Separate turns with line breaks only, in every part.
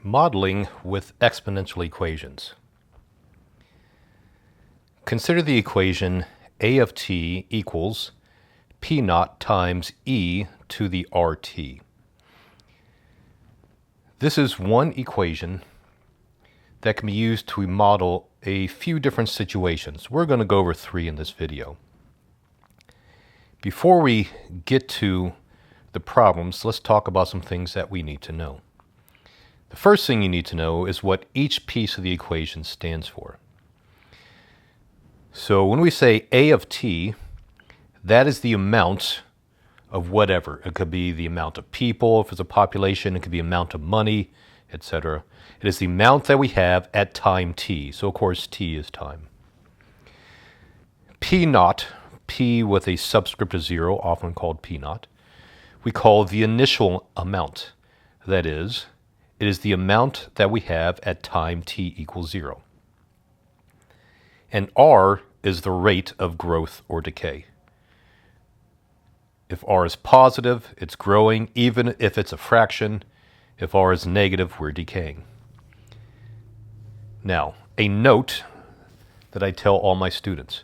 Modeling with exponential equations. Consider the equation a of t equals p naught times e to the rt. This is one equation that can be used to model a few different situations. We're going to go over three in this video. Before we get to the problems, let's talk about some things that we need to know. The first thing you need to know is what each piece of the equation stands for. So when we say a of t, that is the amount of whatever. It could be the amount of people, if it's a population, it could be amount of money, etc. It is the amount that we have at time t. So of course t is time. P naught, p with a subscript of 0, often called p naught, we call the initial amount. That is, it is the amount that we have at time t equals 0. And r is the rate of growth or decay. If r is positive, it's growing, even if it's a fraction. If r is negative, we're decaying. Now, a note that I tell all my students.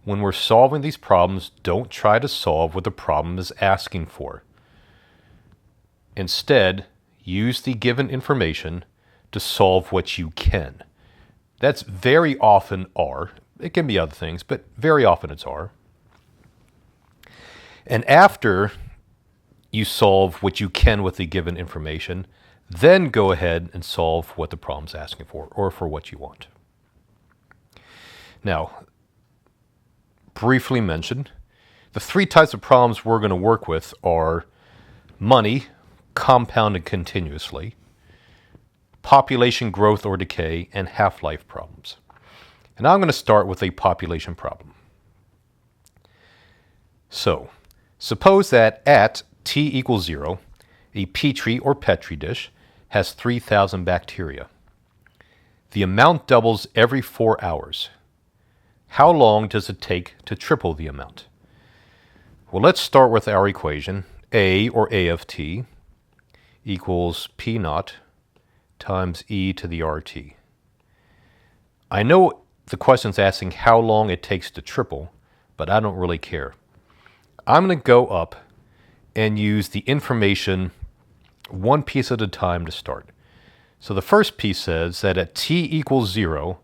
When we're solving these problems, don't try to solve what the problem is asking for. Instead, use the given information to solve what you can. That's very often R. It can be other things, but very often it's R. And after you solve what you can with the given information, then go ahead and solve what the problem's asking for, or for what you want. Now, briefly mentioned, the three types of problems we're going to work with are money, compounded continuously, population growth or decay, and half-life problems. And I'm going to start with a population problem. So, suppose that at t equals 0, a Petri or Petri dish has 3,000 bacteria. The amount doubles every 4 hours. How long does it take to triple the amount? Well, let's start with our equation. A, or a of t, equals p naught times e to the rt. I know the question's asking how long it takes to triple, but I don't really care. I'm going to go up and use the information one piece at a time to start. So the first piece says that at t equals 0,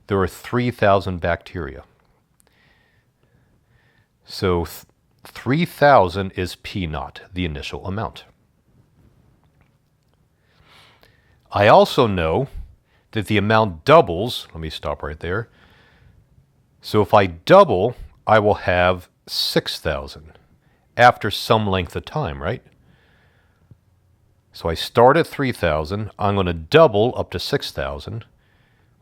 there are 3,000 bacteria. So 3,000 is p naught, the initial amount. I also know that the amount doubles. Let me stop right there. So if I double, I will have 6,000 after some length of time, right? So I start at 3,000. I'm going to double up to 6,000.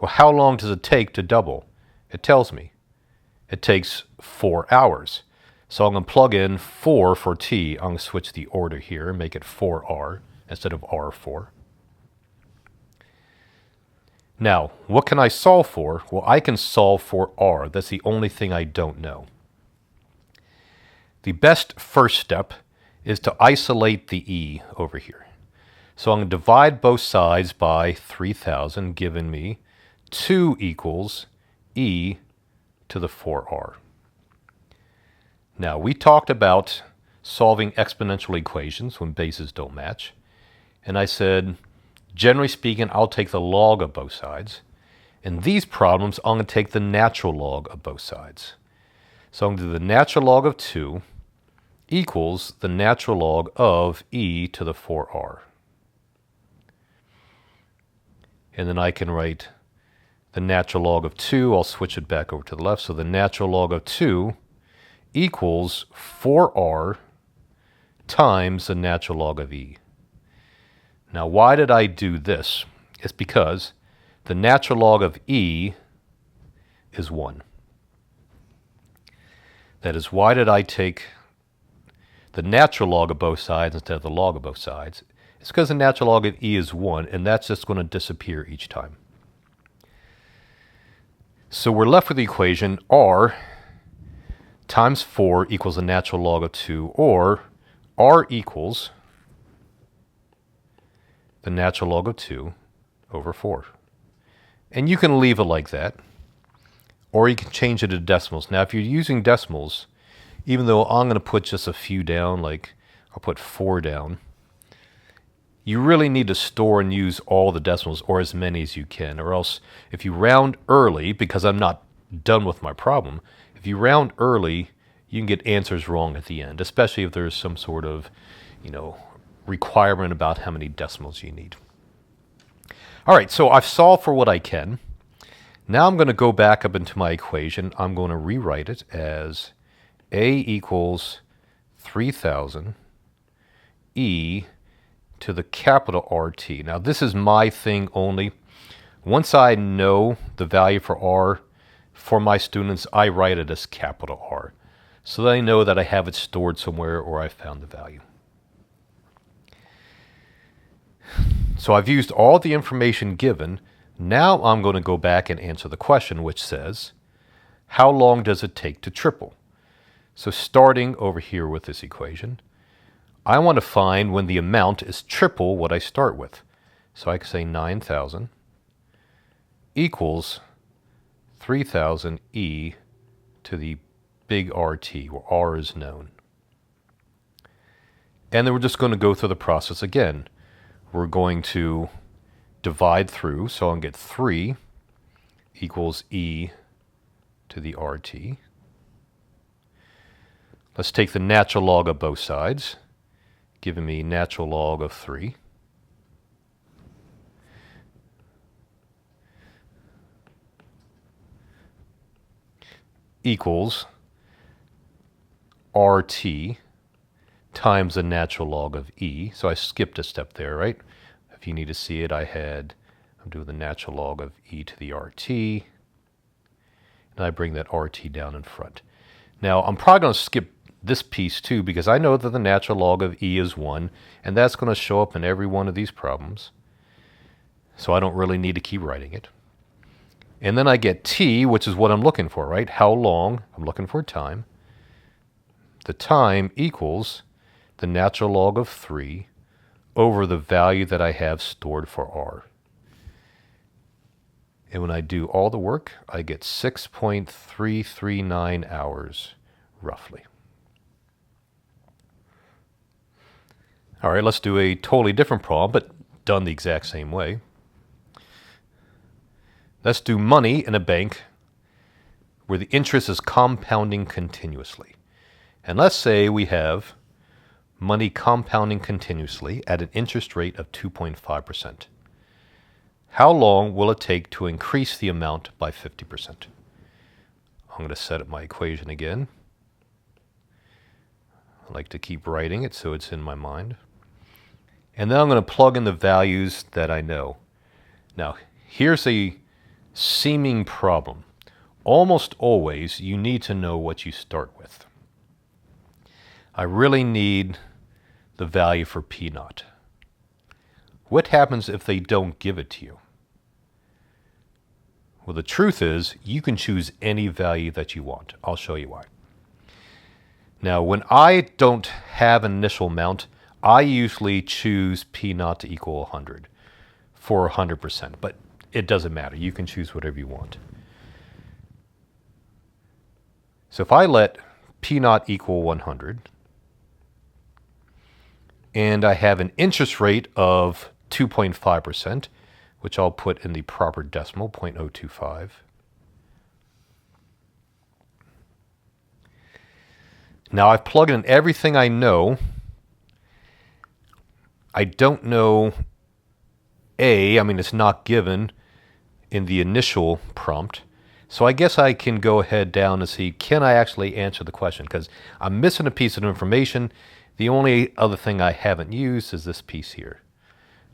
Well, how long does it take to double? It tells me. It takes 4 hours. So I'm going to plug in 4 for t. I'm going to switch the order here and make it 4r instead of r4. Now, what can I solve for? Well, I can solve for r. That's the only thing I don't know. The best first step is to isolate the e over here. So I'm going to divide both sides by 3,000, giving me 2 equals e to the 4r. Now, we talked about solving exponential equations when bases don't match. And I said, generally speaking, I'll take the log of both sides. In these problems, I'm going to take the natural log of both sides. So I'm going to do the natural log of 2 equals the natural log of e to the 4r. And then I can write the natural log of 2. I'll switch it back over to the left. So the natural log of 2 equals 4r times the natural log of e. Now, why did I do this? It's because the natural log of e is 1. That is, why did I take the natural log of both sides instead of the log of both sides? It's because the natural log of e is 1, and that's just going to disappear each time. So we're left with the equation r times 4 equals the natural log of 2, or r equals the natural log of 2 over 4. And you can leave it like that, or you can change it to decimals. Now, if you're using decimals, even though I'm going to put just a few down, like I'll put 4 down, you really need to store and use all the decimals, or as many as you can, or else if you round early, because I'm not done with my problem, if you round early, you can get answers wrong at the end, especially if there's some sort of, requirement about how many decimals you need. All right, so I've solved for what I can. Now I'm going to go back up into my equation. I'm going to rewrite it as A equals 3,000 E to the capital RT. Now this is my thing only. Once I know the value for R for my students, I write it as capital R, so that I know that I have it stored somewhere or I found the value. So I've used all the information given. Now I'm going to go back and answer the question, which says, how long does it take to triple? So starting over here with this equation, I want to find when the amount is triple what I start with. So I can say 9,000 equals 3,000 E to the big RT, where R is known. And then we're just going to go through the process again. We're going to divide through, so I'll get 3 equals E to the RT. Let's take the natural log of both sides, giving me natural log of 3. Equals RT times the natural log of E. So I skipped a step there, right? If you need to see it, I'm doing the natural log of E to the RT. And I bring that RT down in front. Now, I'm probably going to skip this piece too, because I know that the natural log of E is 1, and that's going to show up in every one of these problems. So I don't really need to keep writing it. And then I get T, which is what I'm looking for, right? How long? I'm looking for time. The time equals the natural log of 3 over the value that I have stored for R. And when I do all the work, I get 6.339 hours, roughly. All right, let's do a totally different problem, but done the exact same way. Let's do money in a bank where the interest is compounding continuously. And let's say we have money compounding continuously at an interest rate of 2.5%. How long will it take to increase the amount by 50%? I'm going to set up my equation again. I like to keep writing it so it's in my mind. And then I'm going to plug in the values that I know. Now, here's a seeming problem. Almost always, you need to know what you start with. I really need the value for P naught. What happens if they don't give it to you? Well, the truth is, you can choose any value that you want. I'll show you why. Now, when I don't have an initial amount, I usually choose P naught to equal 100 for 100%, but it doesn't matter. You can choose whatever you want. So if I let P naught equal 100, and I have an interest rate of 2.5%, which I'll put in the proper decimal, 0.025. Now I've plugged in everything I know. I don't know A, it's not given in the initial prompt. So I guess I can go ahead down and see, can I actually answer the question? Because I'm missing a piece of information. The only other thing I haven't used is this piece here.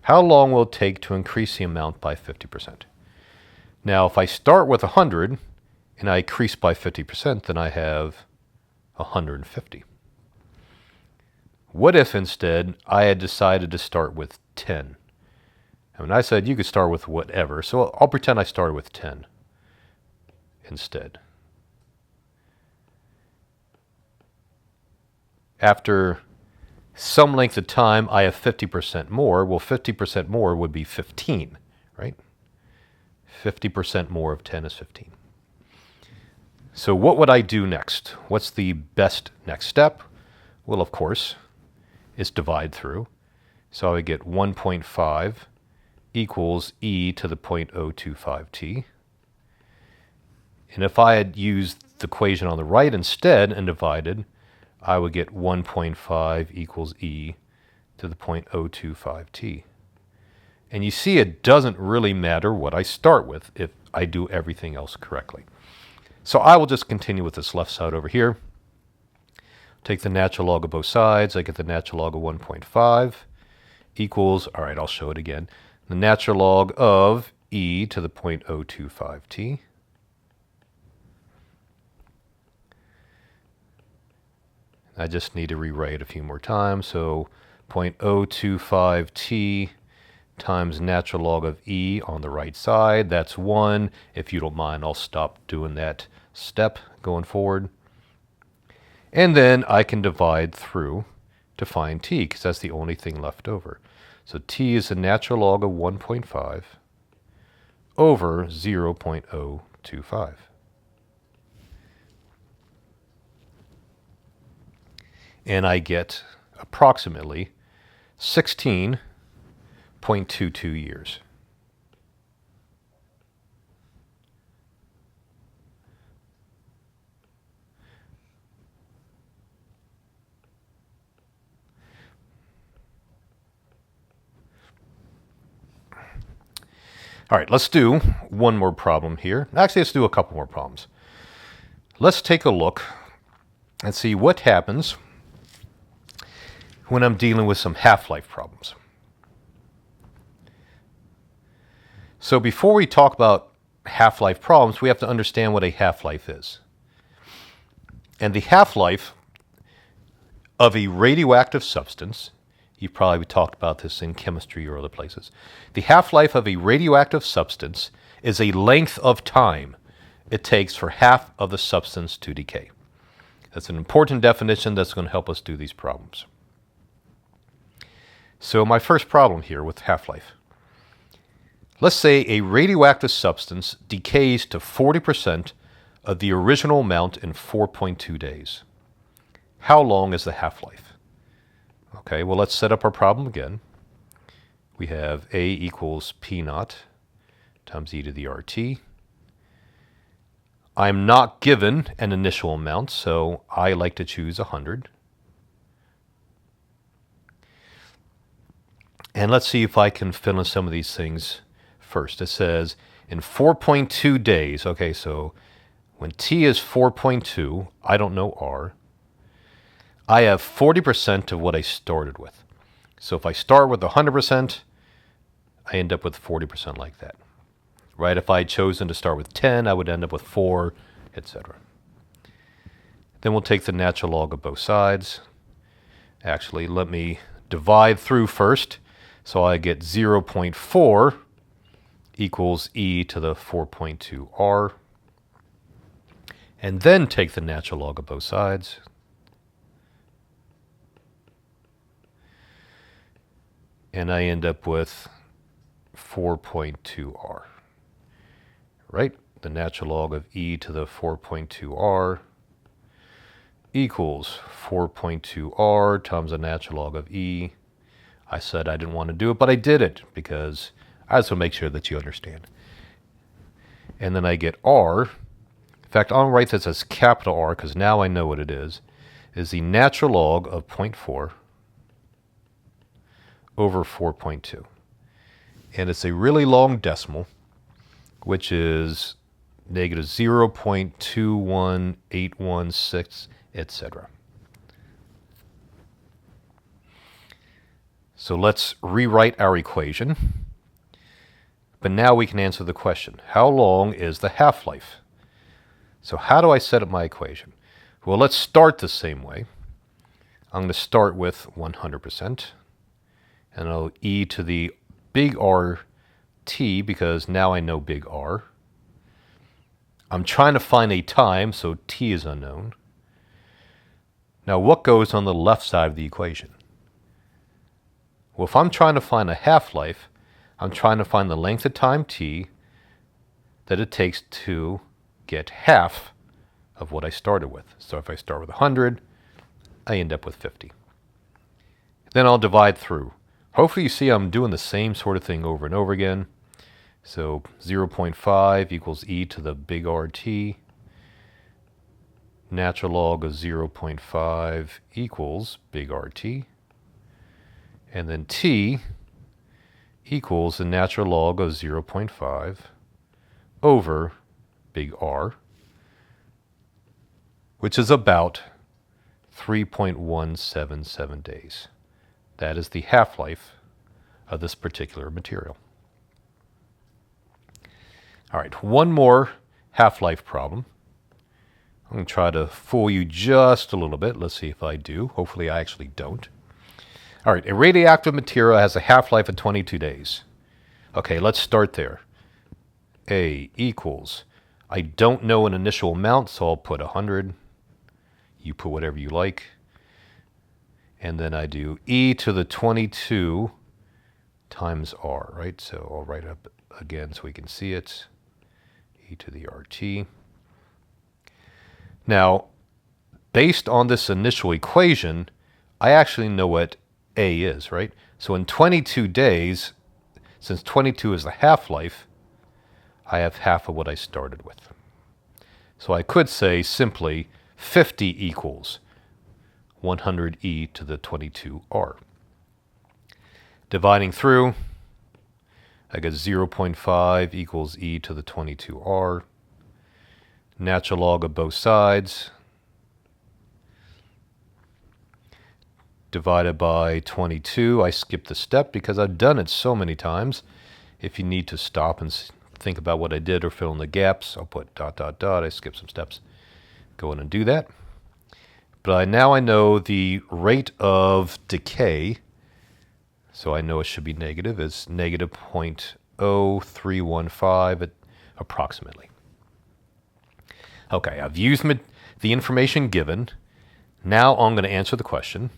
How long will it take to increase the amount by 50%? Now, if I start with 100 and I increase by 50%, then I have 150. What if instead I had decided to start with 10? I said you could start with whatever, so I'll pretend I started with 10 instead. After some length of time, I have 50% more. Well, 50% more would be 15, right? 50% more of 10 is 15. So what would I do next? What's the best next step? Well, of course, it's divide through. So I would get 1.5 equals e to the 0.025t. And if I had used the equation on the right instead and divided, I would get 1.5 equals e to the 0.025t. And you see it doesn't really matter what I start with if I do everything else correctly. So I will just continue with this left side over here. Take the natural log of both sides. I get the natural log of 1.5 equals, all right, I'll show it again, the natural log of e to the 0.025t. I just need to rewrite a few more times. So 0.025t times natural log of e on the right side. That's 1. If you don't mind, I'll stop doing that step going forward. And then I can divide through to find t, because that's the only thing left over. So t is the natural log of 1.5 over 0.025. And I get approximately 16.22 years. All right, let's do one more problem here. Actually, let's do a couple more problems. Let's take a look and see what happens when I'm dealing with some half-life problems. So before we talk about half-life problems, we have to understand what a half-life is. And the half-life of a radioactive substance, you've probably talked about this in chemistry or other places. The half-life of a radioactive substance is a length of time it takes for half of the substance to decay. That's an important definition that's going to help us do these problems. So my first problem here with half-life. Let's say a radioactive substance decays to 40% of the original amount in 4.2 days. How long is the half-life? Okay, well, let's set up our problem again. We have A equals P naught times e to the RT. I'm not given an initial amount, so I like to choose 100. And let's see if I can fill in some of these things first. It says in 4.2 days. Okay, so when t is 4.2, I don't know r. I have 40% of what I started with. So if I start with 100%, I end up with 40% like that. Right? If I had chosen to start with 10, I would end up with 4, etc. Then we'll take the natural log of both sides. Actually, let me divide through first. So I get 0.4 equals e to the 4.2r. And then take the natural log of both sides. And I end up with 4.2r. Right? The natural log of e to the 4.2r equals 4.2r times the natural log of e. I said I didn't want to do it, but I did it because I just want to make sure that you understand. And then I get r. In fact, I'll write this as capital R because now I know what it is the natural log of 0.4 over 4.2. And it's a really long decimal, which is negative 0.21816, etc. So let's rewrite our equation. But now we can answer the question, how long is the half-life? So how do I set up my equation? Well, let's start the same way. I'm going to start with 100%. And I'll e to the big R t because now I know big R. I'm trying to find a time, so t is unknown. Now what goes on the left side of the equation? Well, if I'm trying to find a half-life, I'm trying to find the length of time t that it takes to get half of what I started with. So if I start with 100, I end up with 50. Then I'll divide through. Hopefully you see I'm doing the same sort of thing over and over again. So 0.5 equals e to the big RT. Natural log of 0.5 equals big RT. And then t equals the natural log of 0.5 over big R, which is about 3.177 days. That is the half-life of this particular material. All right, one more half-life problem. I'm going to try to fool you just a little bit. Let's see if I do. Hopefully I actually don't. All right, a radioactive material has a half-life of 22 days. Okay, let's start there. A equals, I don't know an initial amount, so I'll put 100. You put whatever you like. And then I do e to the 22 times r, right? So I'll write it up again so we can see it. E to the RT. Now, based on this initial equation, I actually know what A is, right? So in 22 days, since 22 is the half-life, I have half of what I started with. So I could say simply 50 equals 100e to the 22r. Dividing through, I get 0.5 equals e to the 22r. Natural log of both sides divided by 22. I skipped the step because I've done it so many times. If you need to stop and think about what I did or fill in the gaps, I'll put ... I skip some steps. Go in and do that. But now I know the rate of decay, so I know it should be negative, is negative 0.0315 approximately. Okay, I've used the information given. Now I'm going to answer the question.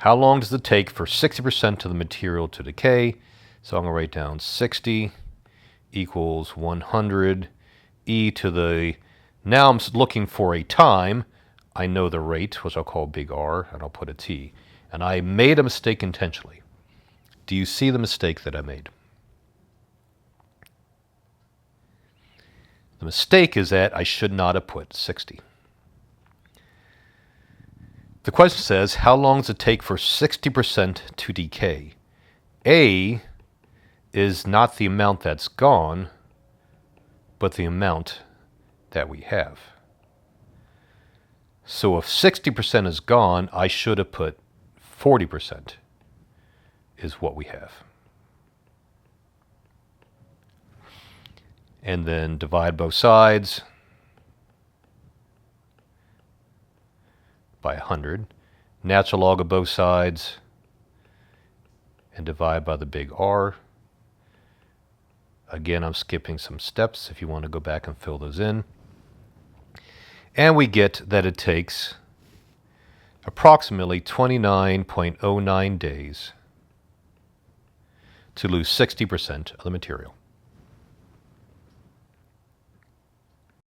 How long does it take for 60% of the material to decay? So I'm going to write down 60 equals 100 e to the... Now I'm looking for a time. I know the rate, which I'll call big R, and I'll put a t. And I made a mistake intentionally. Do you see the mistake that I made? The mistake is that I should not have put 60. The question says, how long does it take for 60% to decay? A is not the amount that's gone, but the amount that we have. So if 60% is gone, I should have put 40% is what we have. And then divide both sides by 100. Natural log of both sides and divide by the big R. Again, I'm skipping some steps if you want to go back and fill those in. And we get that it takes approximately 29.09 days to lose 60% of the material.